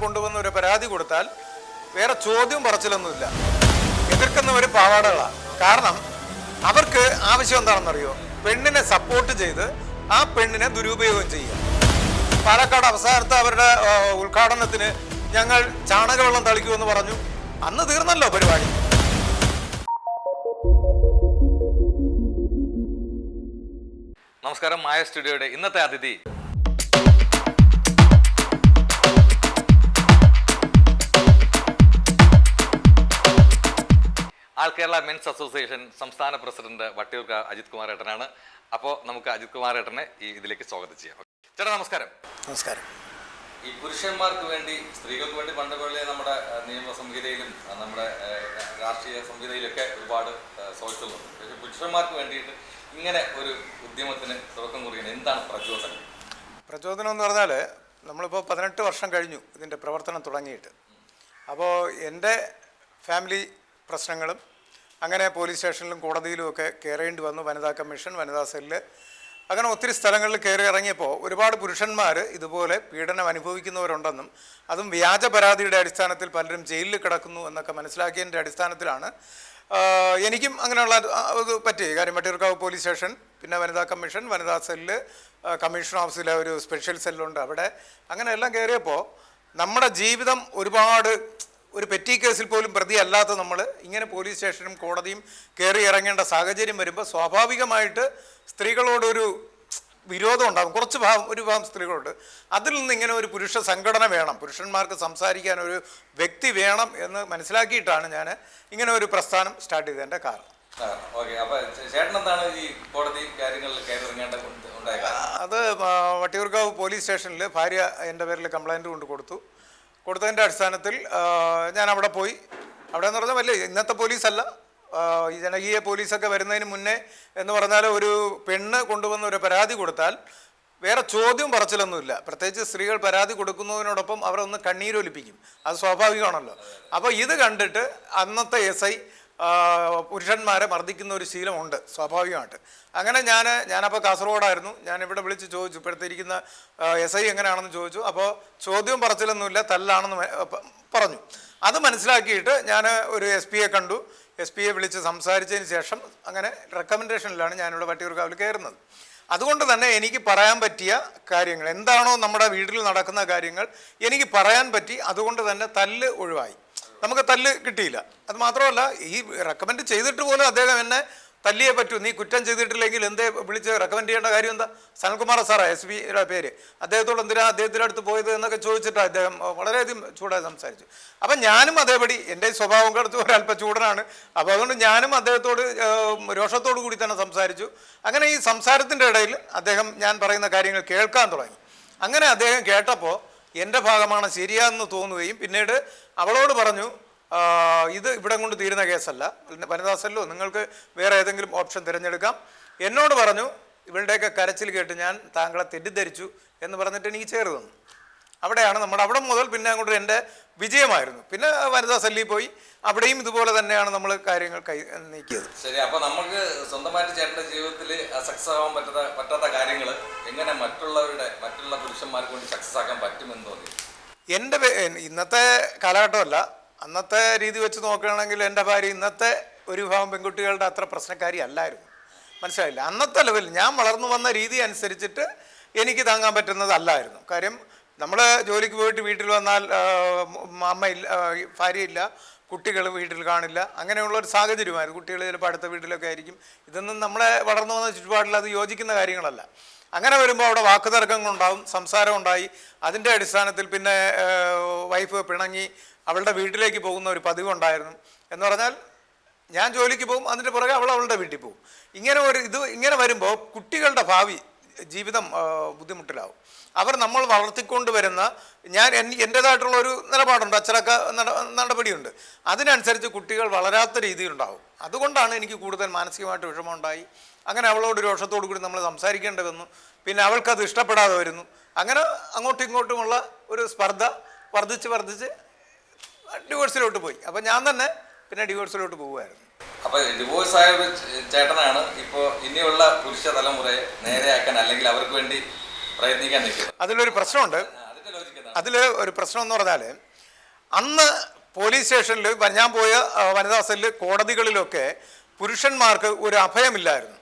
കൊണ്ടുവന്ന് ഒരു പരാതി കൊടുത്താൽ വേറെ ചോദ്യം പറച്ചിലൊന്നുമില്ല. എതിർക്കുന്നവർ പാവാടകളാണ്. കാരണം അവർക്ക് ആവശ്യം എന്താണെന്നറിയോ? പെണ്ണിനെ സപ്പോർട്ട് ചെയ്ത് ആ പെണ്ണിനെ ദുരുപയോഗം ചെയ്യുക. പാലക്കാട് അവസാനത്തെ അവരുടെ ഉദ്ഘാടനത്തിന് ഞങ്ങൾ ചാണകവെള്ളം തളിക്കുമെന്ന് പറഞ്ഞു. അന്ന് തീർന്നല്ലോ പരിപാടി. നമസ്കാരം. മായ സ്റ്റുഡിയോയുടെ ഇന്നത്തെ അതിഥി ആൾ കേരള മെൻസ് അസോസിയേഷൻ സംസ്ഥാന പ്രസിഡന്റ് വട്ടിയൂർക്കാവ് അജിത് കുമാർ ഏട്ടനാണ്. അപ്പോൾ നമുക്ക് അജിത് കുമാർ ഏട്ടനെ ഇതിലേക്ക് സ്വാഗതം ചെയ്യാം. ചേട്ടാ നമസ്കാരം. നമസ്കാരം. ഈ പുരുഷന്മാർക്ക് വേണ്ടി സ്ത്രീകൾക്ക് വേണ്ടി പണ്ടുപോലെ നമ്മുടെ നിയമ സംഹിതയിലും നമ്മുടെ രാഷ്ട്രീയ സംഹിതയിലൊക്കെ ഒരുപാട് സോഴ്സുകളുണ്ട്. പക്ഷേ പുരുഷന്മാർക്ക് വേണ്ടിയിട്ട് ഇങ്ങനെ ഒരു ഉദ്യമത്തിന് തുടക്കം കുറിക്കുന്നത് എന്താണ് പ്രചോദനം? പ്രചോദനം എന്ന് പറഞ്ഞാൽ നമ്മളിപ്പോൾ 18 വർഷം കഴിഞ്ഞു ഇതിൻ്റെ പ്രവർത്തനം തുടങ്ങിയിട്ട്. അപ്പോൾ എൻ്റെ ഫാമിലി പ്രശ്നങ്ങളും അങ്ങനെ പോലീസ് സ്റ്റേഷനിലും കോടതിയിലും ഒക്കെ കയറേണ്ടി വന്നു. വനിതാ കമ്മീഷൻ, വനിതാ സെല്ല്, അങ്ങനെ ഒത്തിരി സ്ഥലങ്ങളിൽ കയറി ഇറങ്ങിയപ്പോൾ ഒരുപാട് പുരുഷന്മാർ ഇതുപോലെ പീഡനം അനുഭവിക്കുന്നവരുണ്ടെന്നും അതും വ്യാജ പരാതിയുടെ അടിസ്ഥാനത്തിൽ പലരും ജയിലിൽ കിടക്കുന്നു എന്നൊക്കെ മനസ്സിലാക്കിയതിൻ്റെ അടിസ്ഥാനത്തിലാണ് എനിക്കും അങ്ങനെയുള്ള ഇത് പറ്റി. കാര്യം വട്ടിയൂർക്കാവ് പോലീസ് സ്റ്റേഷൻ, പിന്നെ വനിതാ കമ്മീഷൻ, വനിതാ സെല്ല്, കമ്മീഷൻ ഓഫീസിലെ ഒരു സ്പെഷ്യൽ സെല്ലുണ്ട് അവിടെ. അങ്ങനെ എല്ലാം കയറിയപ്പോൾ നമ്മുടെ ജീവിതം ഒരു പെറ്റി കേസിൽ പോലും പ്രതിയല്ലാത്ത നമ്മൾ ഇങ്ങനെ പോലീസ് സ്റ്റേഷനും കോടതിയും കയറി ഇറങ്ങേണ്ട സാഹചര്യം വരുമ്പോൾ സ്വാഭാവികമായിട്ട് സ്ത്രീകളോടൊരു വിരോധം ഉണ്ടാകും. ഒരു ഭാഗം സ്ത്രീകളോട്. അതിൽ നിന്ന് ഇങ്ങനെ ഒരു പുരുഷ സംഘടന വേണം, പുരുഷന്മാർക്ക് സംസാരിക്കാൻ ഒരു വ്യക്തി വേണം എന്ന് മനസ്സിലാക്കിയിട്ടാണ് ഞാൻ ഇങ്ങനെ ഒരു പ്രസ്ഥാനം സ്റ്റാർട്ട് ചെയ്തതിൻ്റെ കാരണം. അത് വട്ടിയൂർക്കാവ് പോലീസ് സ്റ്റേഷനിൽ ഭാര്യ എൻ്റെ പേരിൽ കംപ്ലൈൻറ്റ് കൊടുത്തതിൻ്റെ അടിസ്ഥാനത്തിൽ ഞാൻ അവിടെ പോയി. അവിടെ എന്ന് പറഞ്ഞാൽ വലിയ ഇന്നത്തെ പോലീസല്ല, ഈ ജനകീയ പോലീസൊക്കെ വരുന്നതിന് മുന്നേ എന്ന് പറഞ്ഞാൽ ഒരു പെണ്ണ് കൊണ്ടുവന്ന് ഒരു പരാതി കൊടുത്താൽ വേറെ ചോദ്യം പറച്ചിലൊന്നുമില്ല. പ്രത്യേകിച്ച് സ്ത്രീകൾ പരാതി കൊടുക്കുന്നതിനോടൊപ്പം അവരൊന്ന് കണ്ണീരൊലിപ്പിക്കും. അത് സ്വാഭാവികമാണല്ലോ. അപ്പോൾ ഇത് കണ്ടിട്ട് അന്നത്തെ SI പുരുഷന്മാരെ മർദ്ദിക്കുന്ന ഒരു ശീലമുണ്ട് സ്വാഭാവികമായിട്ട്. അങ്ങനെ ഞാനപ്പോൾ കാസർഗോഡായിരുന്നു. ഞാനിവിടെ വിളിച്ച് ചോദിച്ചു, ഇപ്പോഴത്തെ ഇരിക്കുന്ന SI എങ്ങനെയാണെന്ന് ചോദിച്ചു. അപ്പോൾ ചോദ്യം പറച്ചിലൊന്നുമില്ല, തല്ലാണെന്ന് പറഞ്ഞു. അത് മനസ്സിലാക്കിയിട്ട് ഞാൻ ഒരു SP കണ്ടു. SP വിളിച്ച് സംസാരിച്ചതിന് ശേഷം അങ്ങനെ റെക്കമെൻഡേഷനിലാണ് ഞാനിവിടെ വട്ടിയൂർക്കാവിൽ കയറുന്നത്. അതുകൊണ്ട് തന്നെ എനിക്ക് പറയാൻ പറ്റിയ കാര്യങ്ങൾ എന്താണോ നമ്മുടെ വീട്ടിൽ നടക്കുന്ന കാര്യങ്ങൾ എനിക്ക് പറയാൻ പറ്റി. അതുകൊണ്ട് തന്നെ തല്ല് ഒഴിവായി. നമുക്ക് തല്ല് കിട്ടിയില്ല. അത് മാത്രമല്ല, ഈ റെക്കമെൻഡ് ചെയ്തിട്ട് പോലും അദ്ദേഹം എന്നെ തല്ലിയേ പറ്റൂ, നീ കുറ്റം ചെയ്തിട്ടില്ലെങ്കിൽ എന്തേ വിളിച്ച് റെക്കമെൻഡ് ചെയ്യേണ്ട കാര്യം എന്താ? സനൽകുമാർ സാറാ SP-യുടെ പേര്. അദ്ദേഹത്തോട് എന്തിനാ അദ്ദേഹത്തിൻ്റെ അടുത്ത് പോയത് എന്നൊക്കെ ചോദിച്ചിട്ട് അദ്ദേഹം വളരെയധികം ചൂടായി സംസാരിച്ചു. അപ്പം ഞാനും അതേപടി, എൻ്റെ സ്വഭാവം കുറച്ച് ഒരല്പം ചൂടനാണ്. അപ്പോൾ അതുകൊണ്ട് ഞാനും അദ്ദേഹത്തോട് രോഷത്തോടു കൂടി തന്നെ സംസാരിച്ചു. അങ്ങനെ ഈ സംസാരത്തിൻ്റെ ഇടയിൽ അദ്ദേഹം ഞാൻ പറയുന്ന കാര്യങ്ങൾ കേൾക്കാൻ തുടങ്ങി. അങ്ങനെ അദ്ദേഹം കേട്ടപ്പോൾ എൻ്റെ ഭാഗമാണ് ശരിയാണെന്ന് തോന്നുകയും പിന്നീട് അവളോട് പറഞ്ഞു, ഇത് ഇവിടെ കൊണ്ട് തീരുന്ന കേസല്ല, വനിതാ സെല്ലോ നിങ്ങൾക്ക് വേറെ ഏതെങ്കിലും ഓപ്ഷൻ തിരഞ്ഞെടുക്കാം. എന്നോട് പറഞ്ഞു, ഇവളുടെയൊക്കെ കരച്ചിൽ കേട്ട് ഞാൻ താങ്കളെ തെറ്റിദ്ധരിച്ചു എന്ന് പറഞ്ഞിട്ട് എനിക്ക് ചേർന്ന് തന്നു. അവിടെയാണ് അവിടെ മുതൽ പിന്നെ അങ്ങോട്ട് എൻ്റെ വിജയമായിരുന്നു. പിന്നെ വനിതാ സെല്ലിൽ പോയി, അവിടെയും ഇതുപോലെ തന്നെയാണ് നമ്മൾ കാര്യങ്ങൾ നീക്കിയത്. ശരി. അപ്പോൾ നമുക്ക് സ്വന്തമായിട്ട് ചേട്ടൻ്റെ ജീവിതത്തിൽ സക്സസ് ആവാൻ പറ്റാത്ത കാര്യങ്ങൾ എങ്ങനെ മറ്റുള്ള പുരുഷന്മാർക്ക് വേണ്ടി സക്സസ് ആക്കാൻ പറ്റുമെന്ന് തോന്നി? ഇന്നത്തെ കാലഘട്ടമല്ല, അന്നത്തെ രീതി വെച്ച് നോക്കുകയാണെങ്കിൽ എൻ്റെ ഭാര്യ ഇന്നത്തെ ഒരു വിഭാഗം പെൺകുട്ടികളുടെ അത്ര പ്രശ്നക്കാരി അല്ലായിരുന്നു. മനസ്സിലായില്ല? അന്നത്തെ ലെവലിൽ ഞാൻ വളർന്നു വന്ന രീതി അനുസരിച്ചിട്ട് എനിക്ക് താങ്ങാൻ പറ്റുന്നതല്ലായിരുന്നു. കാര്യം നമ്മൾ ജോലിക്ക് പോയിട്ട് വീട്ടിൽ വന്നാൽ അമ്മയില്ല, ഭാര്യയില്ല, കുട്ടികൾ വീട്ടിൽ കാണില്ല, അങ്ങനെയുള്ളൊരു സാഹചര്യമായിരുന്നു. കുട്ടികൾ ചിലപ്പോൾ അടുത്ത വീട്ടിലൊക്കെ ആയിരിക്കും. ഇതൊന്നും നമ്മളെ വളർന്നു വന്ന ചുറ്റുപാടിൽ അത് യോജിക്കുന്ന കാര്യങ്ങളല്ല. അങ്ങനെ വരുമ്പോൾ അവിടെ വാക്കുതർക്കങ്ങളുണ്ടാവും, സംസാരം ഉണ്ടായി. അതിൻ്റെ അടിസ്ഥാനത്തിൽ പിന്നെ വൈഫ് പിണങ്ങി അവളുടെ വീട്ടിലേക്ക് പോകുന്ന ഒരു പതിവുണ്ടായിരുന്നു. എന്ന് പറഞ്ഞാൽ ഞാൻ ജോലിക്ക് പോകും, അതിൻ്റെ പുറകെ അവളുടെ വീട്ടിൽ പോകും. ഇങ്ങനെ വരുമ്പോൾ കുട്ടികളുടെ ഭാവി ജീവിതം ബുദ്ധിമുട്ടിലാവും. അവർ നമ്മൾ വളർത്തിക്കൊണ്ട് വരുന്ന എൻ്റേതായിട്ടുള്ള ഒരു നിലപാടുണ്ട്, അച്ചടക്ക നടപടിയുണ്ട്. അതിനനുസരിച്ച് കുട്ടികൾ വളരാത്ത രീതിയിലുണ്ടാവും. അതുകൊണ്ടാണ് എനിക്ക് കൂടുതൽ മാനസികമായിട്ട് വിഷമമുണ്ടായി. അങ്ങനെ അവളോട് രോഷത്തോടു കൂടി നമ്മൾ സംസാരിക്കേണ്ടി വന്നു. പിന്നെ അവൾക്കത് ഇഷ്ടപ്പെടാതെ വരുന്നു. അങ്ങനെ അങ്ങോട്ടും ഇങ്ങോട്ടുമുള്ള ഒരു സ്പർദ്ധ വർദ്ധിച്ച് ഡിവോഴ്സിലോട്ട് പോയി. അപ്പം ഞാൻ തന്നെ പിന്നെ ഡിവോഴ്സിലോട്ട് പോകുമായിരുന്നു. അപ്പോൾ ഡിവോഴ്സ് ആയ ഒരു ചേട്ടനാണ് ഇപ്പോൾ ഇനിയുള്ള പുരുഷ തലമുറയെ നേരെയാക്കാൻ അല്ലെങ്കിൽ അവർക്ക് വേണ്ടി പ്രയത്നിക്കാൻ നിൽക്കുന്നത്. അതിലൊരു പ്രശ്നമുണ്ട്. അതിൻ്റെ ലോജിക്ക് അതിൽ ഒരു പ്രശ്നം എന്ന് പറഞ്ഞാൽ അന്ന് പോലീസ് സ്റ്റേഷനിൽ ഞാൻ പോയ വനിതാ സെല്ല് കോടതികളിലൊക്കെ പുരുഷന്മാർക്ക് ഒരു അഭയമില്ലായിരുന്നു.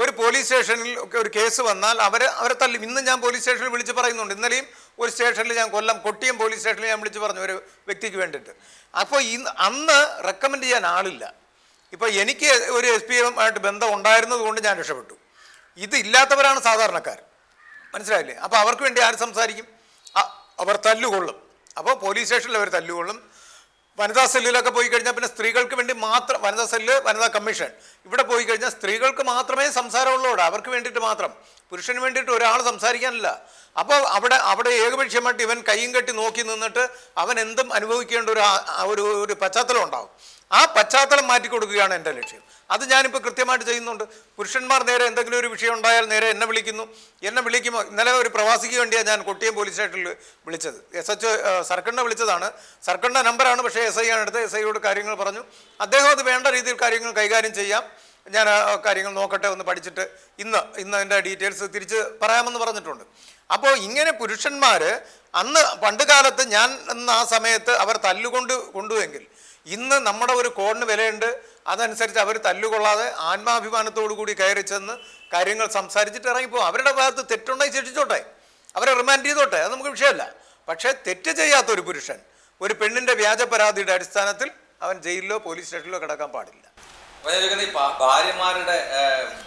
ഒരു പോലീസ് സ്റ്റേഷനിൽ ഒക്കെ ഒരു കേസ് വന്നാൽ അവരെ തല്ലി. ഇന്ന് ഞാൻ പോലീസ് സ്റ്റേഷനിൽ വിളിച്ച് പറയുന്നുണ്ട്. ഇന്നലെയും ഒരു സ്റ്റേഷനിൽ ഞാൻ കൊട്ടിയം പോലീസ് സ്റ്റേഷനിൽ ഞാൻ വിളിച്ച് പറഞ്ഞു ഒരു വ്യക്തിക്ക് വേണ്ടിയിട്ട്. അപ്പോൾ അന്ന് റെക്കമെൻഡ് ചെയ്യാൻ ആളില്ല. ഇപ്പോൾ എനിക്ക് ഒരു SP ആയിട്ട് ബന്ധം ഉണ്ടായിരുന്നത് കൊണ്ട് ഞാൻ രക്ഷപ്പെട്ടു. ഇതില്ലാത്തവരാണ് സാധാരണക്കാർ, മനസ്സിലായില്ലേ? അപ്പോൾ അവർക്ക് വേണ്ടി ആര് സംസാരിക്കും? അവർ തല്ലുകൊള്ളും. അപ്പോൾ പോലീസ് സ്റ്റേഷനിൽ അവർ തല്ലുകൊള്ളും. വനിതാ സെല്ലിലൊക്കെ പോയി കഴിഞ്ഞാൽ പിന്നെ സ്ത്രീകൾക്ക് വേണ്ടി മാത്രം, വനിതാ സെല്ല്, വനിതാ കമ്മീഷൻ, ഇവിടെ പോയി കഴിഞ്ഞാൽ സ്ത്രീകൾക്ക് മാത്രമേ സംസാരമുള്ളൂടെ, അവർക്ക് വേണ്ടിയിട്ട് മാത്രം. പുരുഷന് വേണ്ടിയിട്ട് ഒരാൾ സംസാരിക്കാനില്ല. അപ്പോൾ അവിടെ ഏകപക്ഷീയമായിട്ട് ഇവൻ കയ്യും കെട്ടി നോക്കി നിന്നിട്ട് അവൻ എന്തും അനുഭവിക്കേണ്ട ഒരു പശ്ചാത്തലം ഉണ്ടാവും. ആ പശ്ചാത്തലം മാറ്റി കൊടുക്കുകയാണ് എൻ്റെ ലക്ഷ്യം. അത് ഞാനിപ്പോൾ കൃത്യമായിട്ട് ചെയ്യുന്നുണ്ട്. പുരുഷന്മാർ നേരെ എന്തെങ്കിലും ഒരു വിഷയം ഉണ്ടായാൽ നേരെ എന്നെ വിളിക്കുമ്പോൾ ഇന്നലെ ഒരു പ്രവാസിക്ക് വേണ്ടിയാണ് ഞാൻ കൊട്ടിയം പോലീസ് സ്റ്റേഷനിൽ വിളിച്ചത്. SH സർക്കണ്ണ വിളിച്ചതാണ്. സർക്കണ്ണ നമ്പറാണ്, പക്ഷേ SI ആണ് എടുത്ത്. SIയോട് കാര്യങ്ങൾ പറഞ്ഞു. അദ്ദേഹം അത് വേണ്ട രീതിയിൽ കാര്യങ്ങൾ കൈകാര്യം ചെയ്യാം, ഞാൻ കാര്യങ്ങൾ നോക്കട്ടെ, ഒന്ന് പഠിച്ചിട്ട് ഇന്ന് അതിൻ്റെ ഡീറ്റെയിൽസ് തിരിച്ച് പറയാമെന്ന് പറഞ്ഞിട്ടുണ്ട്. അപ്പോൾ ഇങ്ങനെ പുരുഷന്മാർ അന്ന് പണ്ട് കാലത്ത് ഞാൻ ആ സമയത്ത് അവർ കൊണ്ടുവെങ്കിൽ ഇന്ന് നമ്മുടെ ഒരു കോഡിന് വിലയുണ്ട്. അതനുസരിച്ച് അവർ തല്ലുകൊള്ളാതെ ആത്മാഭിമാനത്തോടു കൂടി കയറി ചെന്ന് കാര്യങ്ങൾ സംസാരിച്ചിട്ട് ഇറങ്ങിപ്പോകും. അവരുടെ ഭാഗത്ത് തെറ്റുണ്ടായി ശിക്ഷിച്ചോട്ടെ, അവരെ റിമാൻഡ് ചെയ്തോട്ടെ, അത് നമുക്ക് വിഷയമല്ല. പക്ഷേ തെറ്റ് ചെയ്യാത്തൊരു പുരുഷൻ ഒരു പെണ്ണിൻ്റെ വ്യാജ പരാതിയുടെ അടിസ്ഥാനത്തിൽ അവൻ ജയിലിലോ പോലീസ് സ്റ്റേഷനിലോ കിടക്കാൻ പാടില്ല. ഭാര്യമാരുടെ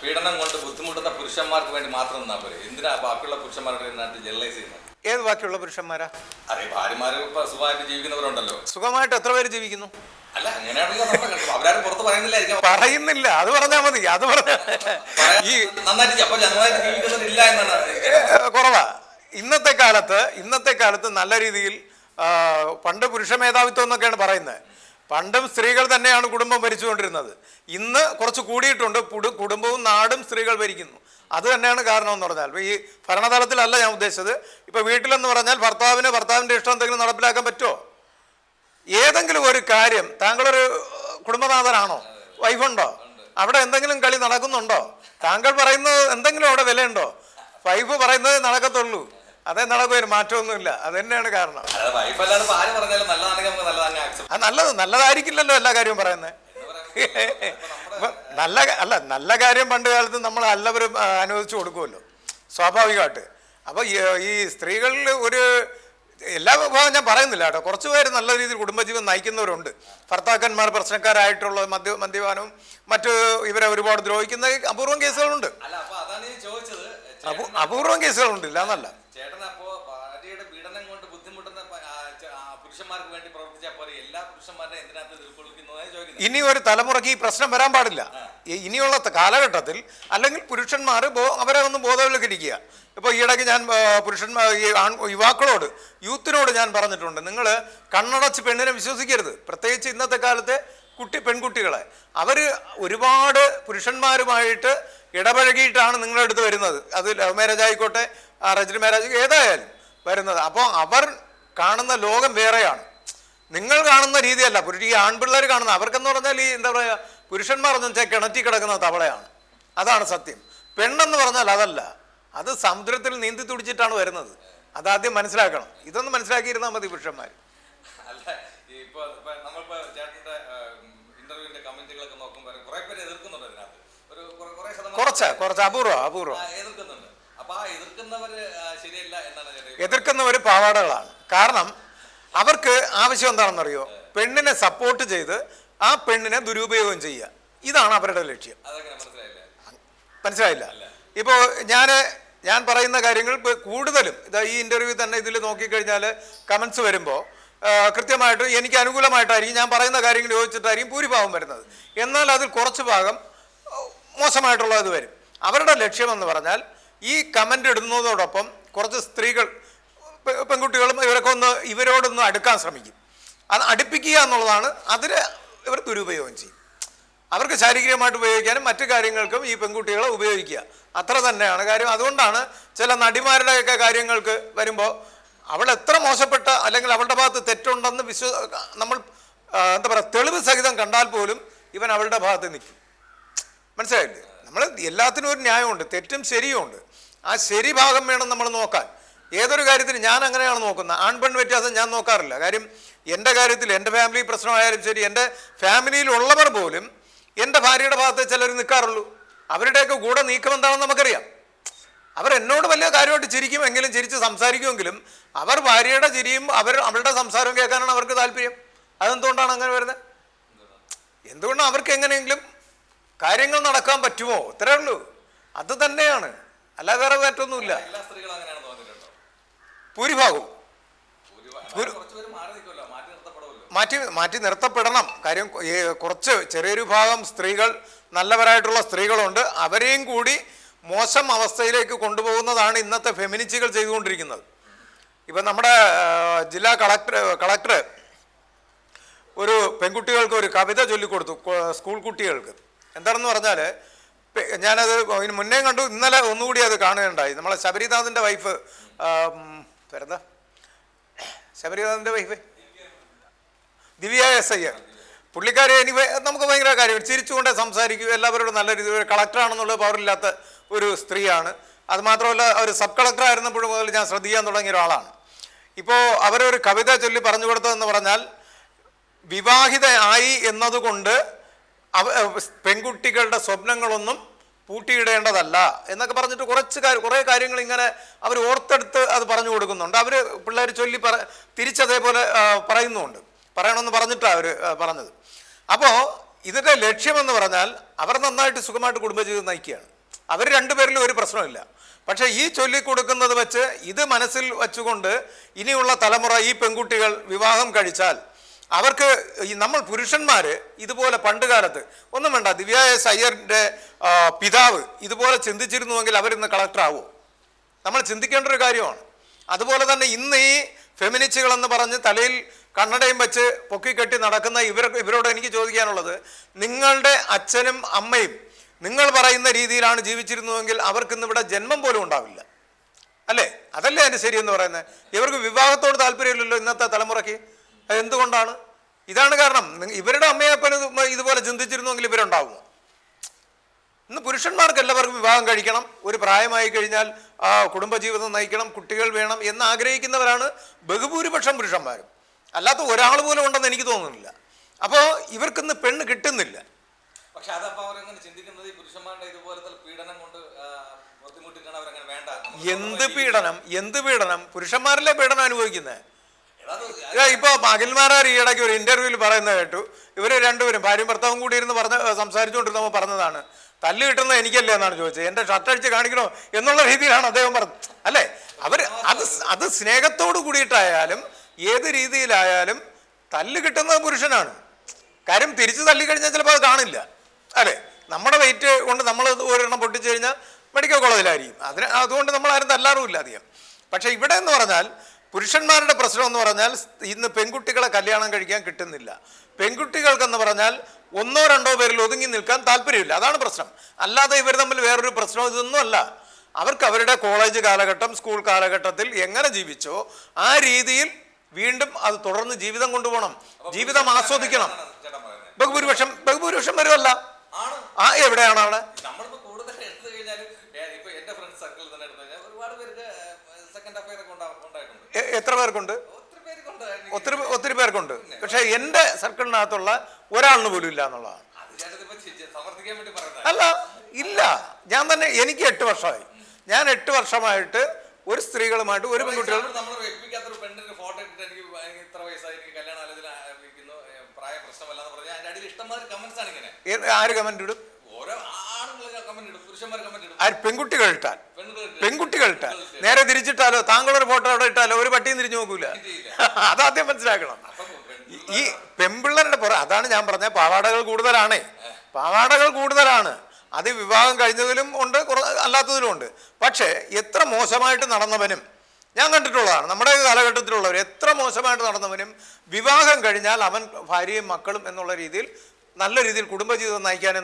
പീഡനം കൊണ്ട് ബുദ്ധിമുട്ടുന്ന പുരുഷന്മാർക്ക് വേണ്ടി മാത്രം നിന്നാ പോലെ, എന്തിനാ ബാക്കിയുള്ള പുരുഷന്മാരുടെ ജനറലൈസ് ചെയ്യുന്നത്? ഏത് ബാക്കിയുള്ള പുരുഷന്മാരാ? അതെ, ഭാര്യമാര് സുഖമായിട്ട് ജീവിക്കുന്നവരുണ്ടല്ലോ. സുഖമായിട്ട് എത്ര പേര് ജീവിക്കുന്നു? അല്ല, അങ്ങനെയാണല്ലോ അവരാരും പുറത്ത് പറയുന്നില്ല. അത് പറഞ്ഞാൽ മതി. അത് ഈ നന്നായിട്ട് അപ്പൊ ജനമായിട്ട് ജീവിക്കുന്നവരില്ല എന്നാണ് കുറവാ. ഇന്നത്തെ കാലത്ത് നല്ല രീതിയിൽ പണ്ട് പുരുഷ മേധാവിത്വം എന്നൊക്കെയാണ് പറയുന്നത്. പണ്ടും സ്ത്രീകൾ തന്നെയാണ് കുടുംബം ഭരിച്ചുകൊണ്ടിരുന്നത്. ഇന്ന് കുറച്ച് കൂടിയിട്ടുണ്ട്. കുടുംബവും നാടും സ്ത്രീകൾ ഭരിക്കുന്നു. അത് തന്നെയാണ് കാരണം എന്ന് പറഞ്ഞാൽ. ഇപ്പോൾ ഈ ഭരണതലത്തിലല്ല ഞാൻ ഉദ്ദേശിച്ചത്. ഇപ്പോൾ വീട്ടിലെന്ന് പറഞ്ഞാൽ ഭർത്താവിൻ്റെ ഇഷ്ടം എന്തെങ്കിലും നടപ്പിലാക്കാൻ പറ്റുമോ? ഏതെങ്കിലും ഒരു കാര്യം, താങ്കളൊരു കുടുംബനാഥനാണോ? വൈഫുണ്ടോ? അവിടെ എന്തെങ്കിലും കളി നടക്കുന്നുണ്ടോ? താങ്കൾ പറയുന്നത് എന്തെങ്കിലും അവിടെ വിലയുണ്ടോ? വൈഫ് പറയുന്നത് നടക്കത്തുള്ളൂ. അതേ നടക്കും, മാറ്റമൊന്നുമില്ല. അത് തന്നെയാണ് കാരണം. അത് നല്ലതായിരിക്കില്ലല്ലോ എല്ലാ കാര്യവും പറയുന്നത്. നല്ല കാര്യം പണ്ട് കാലത്ത് നമ്മൾ എല്ലാവരും അനുവദിച്ചു കൊടുക്കുമല്ലോ സ്വാഭാവികമായിട്ട്. അപ്പോൾ ഈ സ്ത്രീകളിൽ എല്ലാ വിഭാഗം ഞാൻ പറയുന്നില്ല കേട്ടോ, കുറച്ച് പേര് നല്ല രീതിയിൽ കുടുംബജീവൻ നയിക്കുന്നവരുണ്ട്. ഭർത്താക്കന്മാർ പ്രശ്നക്കാരായിട്ടുള്ള മദ്യപാനവും മറ്റ് ഇവരെ ഒരുപാട് ദ്രോഹിക്കുന്ന അപൂർവം കേസുകളുണ്ട്. അപൂർവം കേസുകളുണ്ട്, ഇല്ല എന്നല്ല. ഇനി ഒരു തലമുറയ്ക്ക് ഈ പ്രശ്നം വരാൻ പാടില്ല. ഇനിയുള്ള കാലഘട്ടത്തിൽ അല്ലെങ്കിൽ പുരുഷന്മാർ അവരെ ഒന്ന് ബോധവൽക്കരിക്കുക. ഇപ്പോൾ ഈയിടയ്ക്ക് ഞാൻ യുവാക്കളോട്, യൂത്തിനോട് ഞാൻ പറഞ്ഞിട്ടുണ്ട്, നിങ്ങൾ കണ്ണടച്ച് പെണ്ണിനെ വിശ്വസിക്കരുത്. പ്രത്യേകിച്ച് ഇന്നത്തെ കാലത്തെ പെൺകുട്ടികളെ അവർ ഒരുപാട് പുരുഷന്മാരുമായിട്ട് ഇടപഴകിയിട്ടാണ് നിങ്ങളുടെ അടുത്ത് വരുന്നത്. അത് ലവ് മാരേജ് ആയിക്കോട്ടെ, രജിസ്റ്റർ മാരേജ് ഏതായാലും വരുന്നത്. അപ്പോൾ അവർ കാണുന്ന ലോകം വേറെയാണ്, നിങ്ങൾ കാണുന്ന രീതിയല്ല. ഈ ആൺപിള്ളേർ കാണുന്ന, അവർക്കെന്ന് പറഞ്ഞാൽ ഈ എന്താ പറയുക, പുരുഷന്മാർ എന്ന് വെച്ചാൽ കിണറ്റി കിടക്കുന്ന തവളയാണ്. അതാണ് സത്യം. പെണ്ണെന്ന് പറഞ്ഞാൽ അതല്ല, അത് സമുദ്രത്തിൽ നീന്തി തുടിച്ചിട്ടാണ് വരുന്നത്. അതാദ്യം മനസ്സിലാക്കണം. ഇതൊന്നും മനസ്സിലാക്കിയിരുന്നാൽ മതി പുരുഷന്മാർ. കുറച്ച് അപൂർവം എതിർക്കുന്നവർ പാവാടകളാണ്. കാരണം അവർക്ക് ആവശ്യം എന്താണെന്നറിയോ? പെണ്ണിനെ സപ്പോർട്ട് ചെയ്ത് ആ പെണ്ണിനെ ദുരുപയോഗം ചെയ്യുക. ഇതാണ് അവരുടെ ലക്ഷ്യം. മനസ്സിലായില്ല? ഇപ്പോൾ ഞാൻ പറയുന്ന കാര്യങ്ങൾ കൂടുതലും ഈ ഇൻ്റർവ്യൂ തന്നെ ഇതിൽ നോക്കിക്കഴിഞ്ഞാൽ കമൻസ് വരുമ്പോൾ കൃത്യമായിട്ട് എനിക്ക് അനുകൂലമായിട്ടായിരിക്കും ഞാൻ പറയുന്ന കാര്യങ്ങൾ യോജിച്ചിട്ടായിരിക്കും ഭൂരിഭാഗം വരുന്നത്. എന്നാൽ അതിൽ കുറച്ച് ഭാഗം മോശമായിട്ടുള്ളത് വരും. അവരുടെ ലക്ഷ്യമെന്ന് പറഞ്ഞാൽ ഈ കമൻ്റ് ഇടുന്നതോടൊപ്പം കുറച്ച് സ്ത്രീകൾ, പെൺകുട്ടികളും ഇവരോടൊന്ന് അടുക്കാൻ ശ്രമിക്കും. അത് അടുപ്പിക്കുക എന്നുള്ളതാണ്. അതിന് ഇവർ ദുരുപയോഗം ചെയ്യും. അവർക്ക് ശാരീരികമായിട്ട് ഉപയോഗിക്കാനും മറ്റു കാര്യങ്ങൾക്കും ഈ പെൺകുട്ടികളെ ഉപയോഗിക്കുക, അത്ര തന്നെയാണ് കാര്യം. അതുകൊണ്ടാണ് ചില നടിമാരുടെയൊക്കെ കാര്യങ്ങൾക്ക് വരുമ്പോൾ അവൾ എത്ര മോശപ്പെട്ട അല്ലെങ്കിൽ അവളുടെ ഭാഗത്ത് തെറ്റുണ്ടെന്ന് നമ്മൾ എന്താ പറയുക, തെളിവ് സഹിതം കണ്ടാൽ പോലും ഇവൻ അവളുടെ ഭാഗത്ത് നിൽക്കും. മനസ്സിലായില്ലേ? നമ്മൾ എല്ലാത്തിനും ഒരു ന്യായമുണ്ട്, തെറ്റും ശരിയും ഉണ്ട്. ആ ശരി ഭാഗം വേണം നമ്മൾ നോക്കാൻ. ഏതൊരു കാര്യത്തിന് ഞാൻ അങ്ങനെയാണ് നോക്കുന്നത്. ആൺപെൺ വ്യത്യാസം ഞാൻ നോക്കാറില്ല. കാര്യം എൻ്റെ കാര്യത്തിൽ എൻ്റെ ഫാമിലി പ്രശ്നമായാലും ശരി, എൻ്റെ ഫാമിലിയിലുള്ളവർ പോലും എൻ്റെ ഭാര്യയുടെ ഭാഗത്ത് ചിലർ നിൽക്കാറുള്ളൂ. അവരുടെയൊക്കെ കൂടെ നീക്കം എന്താണെന്ന് നമുക്കറിയാം. അവരെന്നോട് വലിയ കാര്യമായിട്ട് ചിരിക്കുമെങ്കിലും, ചിരിച്ച് സംസാരിക്കുമെങ്കിലും, അവർ ഭാര്യയുടെ ചിരിയും അവരുടെ സംസാരവും കേൾക്കാനാണ് അവർക്ക് താല്പര്യം. അതെന്തുകൊണ്ടാണ് അങ്ങനെ വരുന്നത്? എന്തുകൊണ്ടാണ് അവർക്ക് എങ്ങനെയെങ്കിലും കാര്യങ്ങൾ നടക്കാൻ പറ്റുമോ? ഇത്രേ ഉള്ളൂ. അത് തന്നെയാണ്, അല്ല വേറെ മറ്റൊന്നുമില്ല. ഭൂരിഭാഗവും മാറ്റി നിർത്തപ്പെടണം. കാര്യം കുറച്ച് ചെറിയൊരു ഭാഗം സ്ത്രീകൾ, നല്ലവരായിട്ടുള്ള സ്ത്രീകളുണ്ട്. അവരെയും കൂടി മോശം അവസ്ഥയിലേക്ക് കൊണ്ടുപോകുന്നതാണ് ഇന്നത്തെ ഫെമിനിസ്റ്റുകൾ ചെയ്തുകൊണ്ടിരിക്കുന്നത്. ഇപ്പം നമ്മുടെ ജില്ലാ കളക്ടർ ഒരു പെൺകുട്ടികൾക്ക് ഒരു കവിത ചൊല്ലിക്കൊടുത്തു, സ്കൂൾ കുട്ടികൾക്ക്. എന്താണെന്ന് പറഞ്ഞാൽ, ഞാനത് ഇതിന് മുന്നേ കണ്ടു, ഇന്നലെ ഒന്നുകൂടി അത് കാണുകയുണ്ടായി. നമ്മളെ ശബരിനാഥിൻ്റെ വൈഫ്, പേരെന്താ, ശബരിനാഥിൻ്റെ വൈഫ് ദിവ്യ എസ് അയ്യർ, പുള്ളിക്കാരി എനിവേ നമുക്ക് ഭയങ്കര കാര്യമാണ്. ചിരിച്ചുകൊണ്ടേ സംസാരിക്കും, എല്ലാവരോടും നല്ല രീതിയിൽ. കളക്ടറാണെന്നുള്ളത് പവറില്ലാത്ത ഒരു സ്ത്രീയാണ്. അതുമാത്രമല്ല, അവർ സബ് കളക്ടർ ആയിരുന്നപ്പോഴും മുതൽ ഞാൻ ശ്രദ്ധിക്കാൻ തുടങ്ങിയ ഒരാളാണ്. ഇപ്പോൾ അവരൊരു കവിത ചൊല്ലി പറഞ്ഞു കൊടുത്തതെന്ന് പറഞ്ഞാൽ, വിവാഹിതയായി എന്നതുകൊണ്ട് പെൺകുട്ടികളുടെ സ്വപ്നങ്ങളൊന്നും പൂട്ടിയിടേണ്ടതല്ല എന്നൊക്കെ പറഞ്ഞിട്ട് കുറേ കാര്യങ്ങൾ ഇങ്ങനെ അവർ ഓർത്തെടുത്ത് അത് പറഞ്ഞു കൊടുക്കുന്നുണ്ട്. അവർ പിള്ളേർ ചൊല്ലി തിരിച്ചതേപോലെ പറയുന്നുമുണ്ട്. പറയണമെന്ന് പറഞ്ഞിട്ടാണ് അവർ പറഞ്ഞത്. അപ്പോൾ ഇതിൻ്റെ ലക്ഷ്യമെന്ന് പറഞ്ഞാൽ, അവർ നന്നായിട്ട് സുഖമായിട്ട് കുടുംബജീവിതം നയിക്കുകയാണ്. അവർ രണ്ടുപേരിലും ഒരു പ്രശ്നമില്ല. പക്ഷേ ഈ ചൊല്ലിക്കൊടുക്കുന്നത് വെച്ച്, ഇത് മനസ്സിൽ വച്ചുകൊണ്ട് ഇനിയുള്ള തലമുറ, ഈ പെൺകുട്ടികൾ വിവാഹം കഴിച്ചാൽ അവർക്ക് നമ്മൾ പുരുഷന്മാർ ഇതുപോലെ പണ്ട് കാലത്ത് ഒന്നും വേണ്ട, ദിവ്യ എസ് അയ്യറിൻ്റെ പിതാവ് ഇതുപോലെ ചിന്തിച്ചിരുന്നുവെങ്കിൽ അവരിന്ന് കളക്ടറാവോ? നമ്മൾ ചിന്തിക്കേണ്ട ഒരു കാര്യമാണ്. അതുപോലെ തന്നെ ഇന്ന് ഈ ഫെമിനിസ്റ്റുകളെന്ന് പറഞ്ഞ് തലയിൽ കണ്ണടയും വെച്ച് പൊക്കിക്കെട്ടി നടക്കുന്ന ഇവരോട് എനിക്ക് ചോദിക്കാനുള്ളത്, നിങ്ങളുടെ അച്ഛനും അമ്മയും നിങ്ങൾ പറയുന്ന രീതിയിലാണ് ജീവിച്ചിരുന്നുവെങ്കിൽ അവർക്കിന്ന് ഇവിടെ ജന്മം പോലും ഉണ്ടാവില്ല, അല്ലേ? അതല്ലേ അതിന് ശരിയെന്ന് പറയുന്നത്? ഇവർക്ക് വിവാഹത്തോട് താല്പര്യമില്ലല്ലോ ഇന്നത്തെ തലമുറയ്ക്ക്. എന്തുകൊണ്ടാണ്? ഇതാണ് കാരണം. ഇവരുടെ അമ്മയപ്പനും ഇതുപോലെ ചിന്തിച്ചിരുന്നുവെങ്കിൽ ഇവരുണ്ടാവുമോ? ഇന്ന് പുരുഷന്മാർക്ക് എല്ലാവർക്കും വിവാഹം കഴിക്കണം, ഒരു പ്രായമായി കഴിഞ്ഞാൽ കുടുംബജീവിതം നയിക്കണം, കുട്ടികൾ വേണം എന്ന് ആഗ്രഹിക്കുന്നവരാണ് ബഹുഭൂരിപക്ഷം പുരുഷന്മാരും. അല്ലാത്ത ഒരാൾ പോലും ഉണ്ടെന്ന് എനിക്ക് തോന്നുന്നില്ല. അപ്പോൾ ഇവർക്കിന്ന് പെണ്ണ് കിട്ടുന്നില്ല. പക്ഷെ അതപ്പോൾ അവരെങ്ങനെ ചിന്തിക്കുന്നത്, ഈ പുരുഷന്മാരുടെ ഇതുപോലത്തെ പീഡനം കൊണ്ട് ബുദ്ധിമുട്ടിട്ടാണ് അവരങ്ങനെ വേണ്ട. എന്ത് പീഡനം? പുരുഷന്മാരിലെ പീഡനം അനുഭവിക്കുന്നത്. ഇപ്പോൾ അഖിൽമാരാർ ഈയിടയ്ക്ക് ഒരു ഇന്റർവ്യൂവിൽ പറയുന്നത് കേട്ടു, ഇവർ രണ്ടുപേരും ഭാര്യയും ഭർത്താവും കൂടി ഇരുന്ന് സംസാരിച്ചുകൊണ്ടിരുന്നപ്പോൾ പറഞ്ഞതാണ്, തല്ല് കിട്ടുന്നത് എനിക്കല്ലേ എന്നാണ് ചോദിച്ചത്. എൻ്റെ ഷർട്ട് അടിച്ച് കാണിക്കണോ എന്നുള്ള രീതിയിലാണ് അദ്ദേഹം പറഞ്ഞത്. അല്ലേ? അത് സ്നേഹത്തോട് കൂടിയിട്ടായാലും ഏത് രീതിയിലായാലും തല്ല് കിട്ടുന്നത് പുരുഷനാണ്. കാര്യം തിരിച്ച് തല്ലിക്കഴിഞ്ഞാൽ ചിലപ്പോൾ അത് കാണില്ല, അല്ലേ? നമ്മുടെ വെയിറ്റ് കൊണ്ട് നമ്മൾ ഒരെണ്ണം പൊട്ടിച്ചു കഴിഞ്ഞാൽ മെഡിക്കൽ കോളേജിലായിരിക്കും. അതുകൊണ്ട് നമ്മളാരും തല്ലാറുമില്ല അധികം. പക്ഷേ ഇവിടെ എന്ന് പറഞ്ഞാൽ പുരുഷന്മാരുടെ പ്രശ്നം എന്ന് പറഞ്ഞാൽ, ഇന്ന് പെൺകുട്ടികളെ കല്യാണം കഴിക്കാൻ കിട്ടുന്നില്ല. പെൺകുട്ടികൾക്കെന്ന് പറഞ്ഞാൽ ഒന്നോ രണ്ടോ പേരിൽ ഒതുങ്ങി നിൽക്കാൻ താല്പര്യമില്ല. അതാണ് പ്രശ്നം. അല്ലാതെ ഇവർ തമ്മിൽ വേറൊരു പ്രശ്നം ഇതൊന്നും അല്ല. അവർക്ക് അവരുടെ കോളേജ് കാലഘട്ടം, സ്കൂൾ കാലഘട്ടത്തിൽ എങ്ങനെ ജീവിച്ചോ ആ രീതിയിൽ വീണ്ടും അത് തുടർന്ന് ജീവിതം കൊണ്ടുപോകണം, ജീവിതം ആസ്വദിക്കണം. ബഹുഭൂരിപക്ഷം വരുമല്ല. എവിടെയാണ് അവിടെ? എത്ര പേർക്കുണ്ട്? ഒത്തിരി പേർക്കുണ്ട്. പക്ഷെ എൻ്റെ സർക്കിളിനകത്തുള്ള ഒരാളിന് പോലും ഇല്ല എന്നുള്ളതാണ്. അല്ല, ഇല്ല. ഞാൻ തന്നെ, എനിക്ക് 8 വർഷമായി. ഞാൻ 8 വർഷമായിട്ട് ഒരു സ്ത്രീകളുമായിട്ട് ഒരു പെൺകുട്ടികളും ആര് കമന്റ് ഇടും? പെൺകുട്ടികൾ ഇട്ടാൽ നേരെ തിരിച്ചിട്ടാലോ, താങ്കളൊരു ഫോട്ടോ അവിടെ ഇട്ടാലോ ഒരു പട്ടിയും തിരിഞ്ഞു നോക്കൂല. അതാദ്യം മനസ്സിലാക്കണം. ഈ പെൺപിള്ളേരുടെ അതാണ് ഞാൻ പറഞ്ഞ പാവാടകൾ കൂടുതലാണ്. അത് വിവാഹം കഴിഞ്ഞതിലും ഉണ്ട്, അല്ലാത്തതിലും ഉണ്ട്. പക്ഷേ എത്ര മോശമായിട്ട് നടന്നവനും ഞാൻ കണ്ടിട്ടുള്ളതാണ്. നമ്മുടെ കാലഘട്ടത്തിലുള്ളവർ എത്ര മോശമായിട്ട് നടന്നവനും വിവാഹം കഴിഞ്ഞാൽ അവൻ ഭാര്യയും മക്കളും എന്നുള്ള രീതിയിൽ നല്ല രീതിയിൽ കുടുംബജീവിതം നയിക്കാനേ